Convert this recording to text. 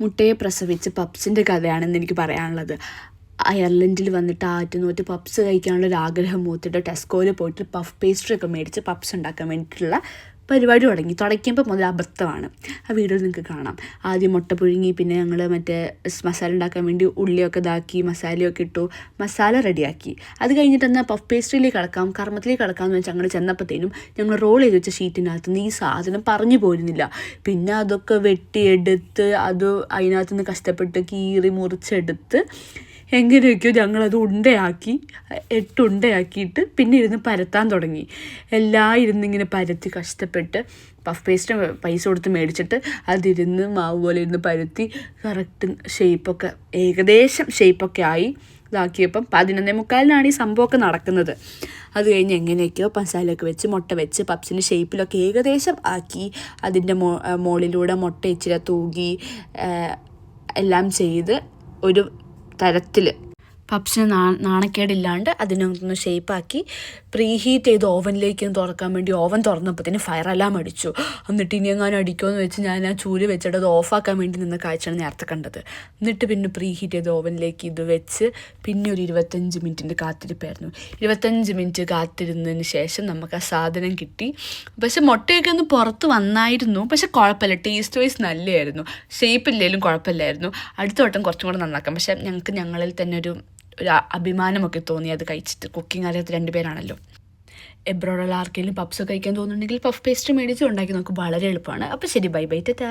മുട്ടയെ പ്രസവിച്ച് പപ്സിൻ്റെ കഥയാണെന്ന് എനിക്ക് പറയാനുള്ളത്. അയർലൻഡിൽ വന്നിട്ട് ആറ്റുനോറ്റ് പപ്സ് കഴിക്കാനുള്ള ഒരു ആഗ്രഹം മൂത്തിട്ട് ടെസ്കോയിൽ പോയിട്ട് പഫ് പേസ്ട്രി ഒക്കെ മേടിച്ച് പപ്സ് ഉണ്ടാക്കാൻ വേണ്ടിയിട്ടുള്ള പരിപാടി തുടങ്ങിയപ്പോൾ മുതൽ അബദ്ധമാണ്. ആ വീഡിയോ നിങ്ങൾക്ക് കാണാം. ആദ്യം മുട്ട പുഴുങ്ങി, പിന്നെ ഞങ്ങൾ മസാല ഉണ്ടാക്കാൻ വേണ്ടി ഉള്ളിയൊക്കെ ഇതാക്കി മസാലയൊക്കെ ഇട്ടു, മസാല റെഡിയാക്കി. അത് കഴിഞ്ഞിട്ട് എന്നാൽ പഫ് പേസ്ട്രിയിലേക്ക് കർമ്മത്തിലേക്ക് കിടക്കാമെന്ന് വെച്ചാൽ ഞങ്ങൾ ചെന്നപ്പോഴത്തേനും ഞങ്ങൾ റോൾ ചെയ്ത് വെച്ച ഷീറ്റിനകത്ത് ഈ സാധനം പറഞ്ഞു പോരുന്നില്ല. പിന്നെ അതൊക്കെ വെട്ടിയെടുത്ത് അതിനകത്ത് നിന്ന് കഷ്ടപ്പെട്ട് കീറി മുറിച്ചെടുത്ത് എങ്ങനെയൊക്കെയോ ഞങ്ങളത് 8 ഉണ്ടയാക്കിയിട്ട് പിന്നെ ഇരുന്ന് പരത്താൻ തുടങ്ങി. ഇരുന്നിങ്ങനെ പരത്തി കഷ്ടപ്പെട്ട് പഫ് പേസ്റ്റ് പൈസ കൊടുത്ത് മേടിച്ചിട്ട് അതിരുന്ന് മാവ് പോലെ ഇരുന്ന് പരത്തി കറക്റ്റ് ഷേപ്പൊക്കെ ഏകദേശം ഷേപ്പൊക്കെ ആയി ഇതാക്കിയപ്പം 11:45 ഈ സംഭവമൊക്കെ നടക്കുന്നത്. അത് കഴിഞ്ഞ് എങ്ങനെയൊക്കെയോ മസാലയൊക്കെ വെച്ച് മുട്ട വെച്ച് പപ്സിൻ്റെ ഷേപ്പിലൊക്കെ ഏകദേശം ആക്കി അതിൻ്റെ മുകളിലൂടെ മുട്ട ഇച്ചിരി തൂകി എല്ലാം ചെയ്ത് ഒരു തരത്തിൽ പപ്സിന് നാണക്കേടില്ലാണ്ട് അതിനൊന്ന് ഷേപ്പാക്കി പ്രീഹീറ്റ് ചെയ്ത് ഓവനിലേക്ക് തുറക്കാൻ വേണ്ടി ഓവൻ തുറന്നപ്പോഴത്തേന് ഫയർ അലാം അടിച്ചു. എന്നിട്ട് ഇനി എങ്ങാനും അടിക്കുമെന്ന് വെച്ച് ഞാൻ ആ ചൂല് വെച്ചിട്ട് അത് ഓഫാക്കാൻ വേണ്ടി നിന്ന കാഴ്ചയാണ് നേരത്തെ കണ്ടത്. എന്നിട്ട് പിന്നെ പ്രീഹീറ്റ് ചെയ്ത് ഓവനിലേക്ക് ഇത് വെച്ച് പിന്നെ ഒരു 25 മിനിറ്റിൻ്റെ കാത്തിരിപ്പായിരുന്നു. 25 മിനിറ്റ് കാത്തിരുന്നതിന് ശേഷം നമുക്ക് ആ സാധനം കിട്ടി. പക്ഷെ മുട്ടയൊക്കെ ഒന്ന് പുറത്ത് വന്നായിരുന്നു. പക്ഷെ കുഴപ്പമില്ല, ടേസ്റ്റ് വൈസ് നല്ലതായിരുന്നു. ഷേപ്പില്ലെങ്കിലും കുഴപ്പമില്ലായിരുന്നു. അടുത്ത വട്ടം കുറച്ചും കൂടെ നന്നാക്കാം. പക്ഷെ ഞങ്ങളിൽ തന്നെ ഒരു അഭിമാനമൊക്കെ തോന്നി അത് കഴിച്ചിട്ട്. കുക്കിംഗ് അറിയാത്ത 2 പേരാണല്ലോ. എബ്രോഡുള്ള ആർക്കെങ്കിലും പപ്സ് കഴിക്കാൻ തോന്നുന്നുണ്ടെങ്കിൽ പഫ് പേസ്റ്റ് മേടിച്ച് ഉണ്ടാക്കി നോക്കും. വളരെ എളുപ്പമാണ്. അപ്പോൾ ശരി, ബൈ ബൈ, ടാറ്റാ.